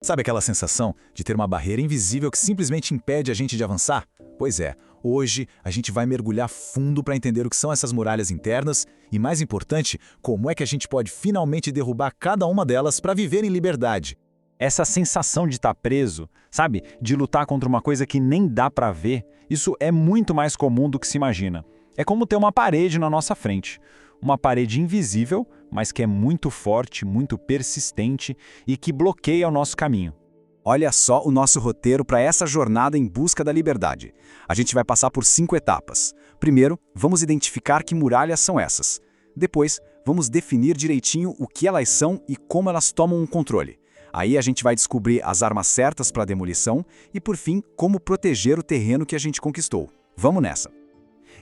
Sabe aquela sensação de ter uma barreira invisível que simplesmente impede a gente de avançar? Pois é, hoje a gente vai mergulhar fundo para entender o que são essas muralhas internas e, mais importante, como é que a gente pode finalmente derrubar cada uma delas para viver em liberdade. Essa sensação de estar preso, sabe? De lutar contra uma coisa que nem dá para ver, isso é muito mais comum do que se imagina. É como ter uma parede na nossa frente. Uma parede invisível, mas que é muito forte, muito persistente e que bloqueia o nosso caminho. Olha só o nosso roteiro para essa jornada em busca da liberdade. A gente vai passar por 5 etapas. Primeiro, vamos identificar que muralhas são essas. Depois, vamos definir direitinho o que elas são e como elas tomam um controle. Aí a gente vai descobrir as armas certas para a demolição e, por fim, como proteger o terreno que a gente conquistou. Vamos nessa!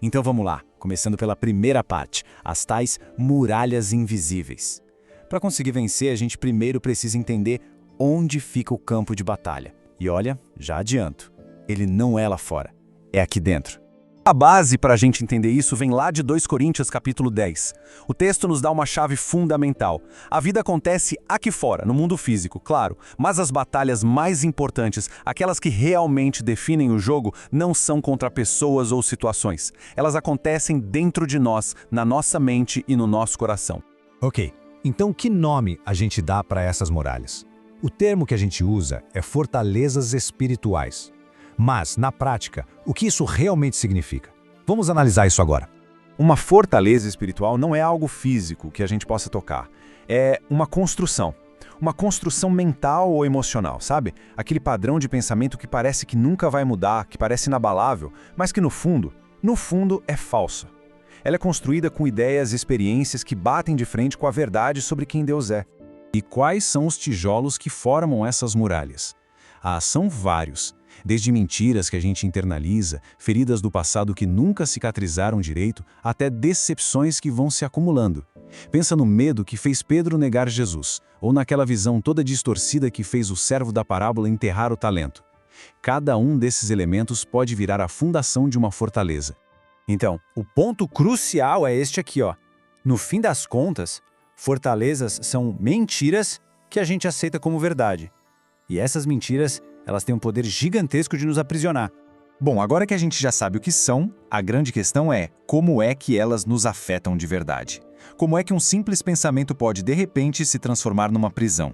Então vamos lá, começando pela primeira parte, as tais muralhas invisíveis. Para conseguir vencer, a gente primeiro precisa entender onde fica o campo de batalha. E olha, já adianto, ele não é lá fora, é aqui dentro. A base para a gente entender isso vem lá de 2 Coríntios capítulo 10. O texto nos dá uma chave fundamental. A vida acontece aqui fora, no mundo físico, claro, mas as batalhas mais importantes, aquelas que realmente definem o jogo, não são contra pessoas ou situações. Elas acontecem dentro de nós, na nossa mente e no nosso coração. Ok, então que nome a gente dá para essas muralhas? O termo que a gente usa é fortalezas espirituais. Mas, na prática, o que isso realmente significa? Vamos analisar isso agora. Uma fortaleza espiritual não é algo físico que a gente possa tocar. É uma construção. Uma construção mental ou emocional, sabe? Aquele padrão de pensamento que parece que nunca vai mudar, que parece inabalável, mas que no fundo é falsa. Ela é construída com ideias e experiências que batem de frente com a verdade sobre quem Deus é. E quais são os tijolos que formam essas muralhas? São vários. Desde mentiras que a gente internaliza, feridas do passado que nunca cicatrizaram direito, até decepções que vão se acumulando. Pensa no medo que fez Pedro negar Jesus, ou naquela visão toda distorcida que fez o servo da parábola enterrar o talento. Cada um desses elementos pode virar a fundação de uma fortaleza. Então, o ponto crucial é este aqui, ó. No fim das contas, fortalezas são mentiras que a gente aceita como verdade. E essas mentiras, elas têm um poder gigantesco de nos aprisionar. Bom, agora que a gente já sabe o que são, a grande questão é como é que elas nos afetam de verdade. Como é que um simples pensamento pode, de repente, se transformar numa prisão?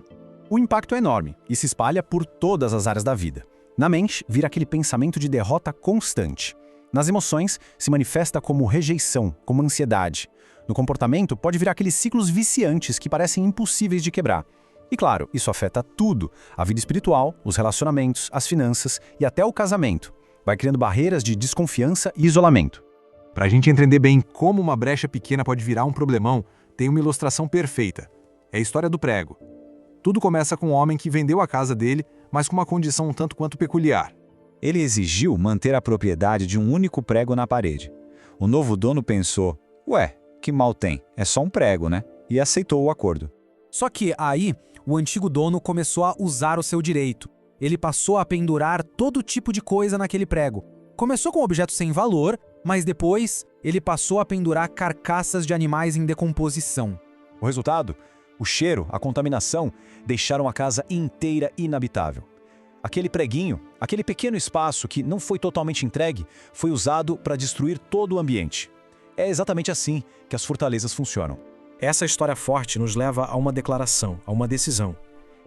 O impacto é enorme e se espalha por todas as áreas da vida. Na mente, vira aquele pensamento de derrota constante. Nas emoções, se manifesta como rejeição, como ansiedade. No comportamento, pode virar aqueles ciclos viciantes que parecem impossíveis de quebrar. E claro, isso afeta tudo, a vida espiritual, os relacionamentos, as finanças e até o casamento. Vai criando barreiras de desconfiança e isolamento. Para a gente entender bem como uma brecha pequena pode virar um problemão, tem uma ilustração perfeita. É a história do prego. Tudo começa com um homem que vendeu a casa dele, mas com uma condição um tanto quanto peculiar. Ele exigiu manter a propriedade de um único prego na parede. O novo dono pensou, ué, que mal tem, é só um prego, né? E aceitou o acordo. Só que aí, o antigo dono começou a usar o seu direito. Ele passou a pendurar todo tipo de coisa naquele prego. Começou com objetos sem valor, mas depois ele passou a pendurar carcaças de animais em decomposição. O resultado? O cheiro, a contaminação, deixaram a casa inteira inabitável. Aquele preguinho, aquele pequeno espaço que não foi totalmente entregue, foi usado para destruir todo o ambiente. É exatamente assim que as fortalezas funcionam. Essa história forte nos leva a uma declaração, a uma decisão.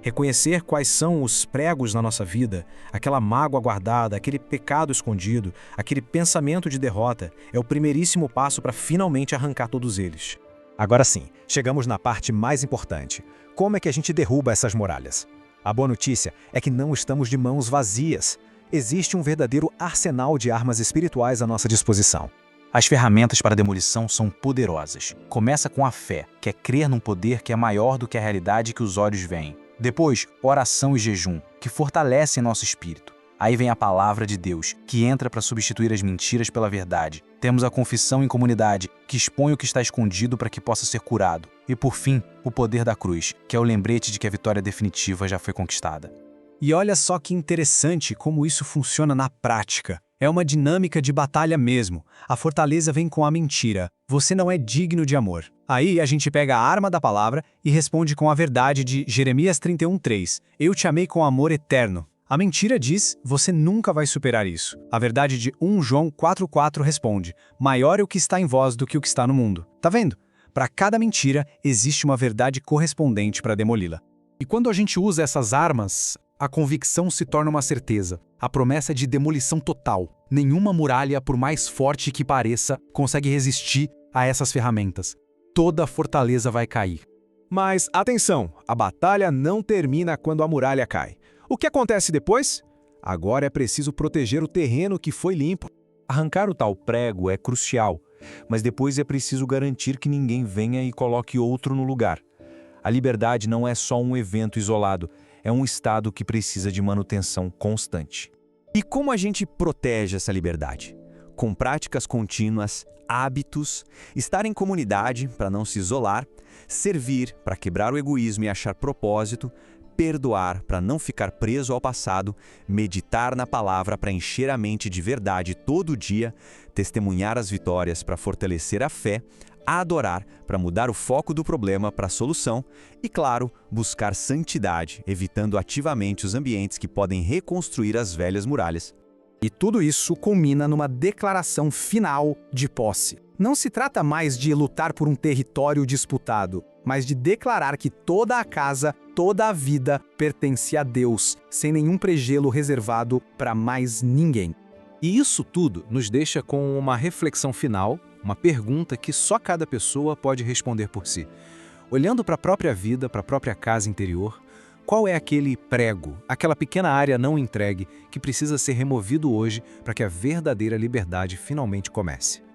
Reconhecer quais são os pregos na nossa vida, aquela mágoa guardada, aquele pecado escondido, aquele pensamento de derrota, é o primeiríssimo passo para finalmente arrancar todos eles. Agora sim, chegamos na parte mais importante. Como é que a gente derruba essas muralhas? A boa notícia é que não estamos de mãos vazias. Existe um verdadeiro arsenal de armas espirituais à nossa disposição. As ferramentas para a demolição são poderosas. Começa com a fé, que é crer num poder que é maior do que a realidade que os olhos veem. Depois, oração e jejum, que fortalecem nosso espírito. Aí vem a palavra de Deus, que entra para substituir as mentiras pela verdade. Temos a confissão em comunidade, que expõe o que está escondido para que possa ser curado. E por fim, o poder da cruz, que é o lembrete de que a vitória definitiva já foi conquistada. E olha só que interessante como isso funciona na prática. É uma dinâmica de batalha mesmo. A fortaleza vem com a mentira. Você não é digno de amor. Aí a gente pega a arma da palavra e responde com a verdade de Jeremias 31:3. Eu te amei com amor eterno. A mentira diz, você nunca vai superar isso. A verdade de 1 João 4:4 responde, maior é o que está em vós do que o que está no mundo. Tá vendo? Para cada mentira, existe uma verdade correspondente para demoli-la. E quando a gente usa essas armas, a convicção se torna uma certeza. A promessa é de demolição total. Nenhuma muralha, por mais forte que pareça, consegue resistir a essas ferramentas. Toda fortaleza vai cair. Mas atenção, a batalha não termina quando a muralha cai. O que acontece depois? Agora é preciso proteger o terreno que foi limpo. Arrancar o tal prego é crucial, mas depois é preciso garantir que ninguém venha e coloque outro no lugar. A liberdade não é só um evento isolado, é um estado que precisa de manutenção constante. E como a gente protege essa liberdade? Com práticas contínuas, hábitos, estar em comunidade para não se isolar, servir para quebrar o egoísmo e achar propósito, perdoar para não ficar preso ao passado, meditar na palavra para encher a mente de verdade todo dia, testemunhar as vitórias para fortalecer a fé, adorar para mudar o foco do problema para a solução e, claro, buscar santidade, evitando ativamente os ambientes que podem reconstruir as velhas muralhas. E tudo isso culmina numa declaração final de posse. Não se trata mais de lutar por um território disputado, mas de declarar que toda a casa, toda a vida pertence a Deus, sem nenhum pregelo reservado para mais ninguém. E isso tudo nos deixa com uma reflexão final, uma pergunta que só cada pessoa pode responder por si. Olhando para a própria vida, para a própria casa interior, qual é aquele prego, aquela pequena área não entregue que precisa ser removido hoje para que a verdadeira liberdade finalmente comece?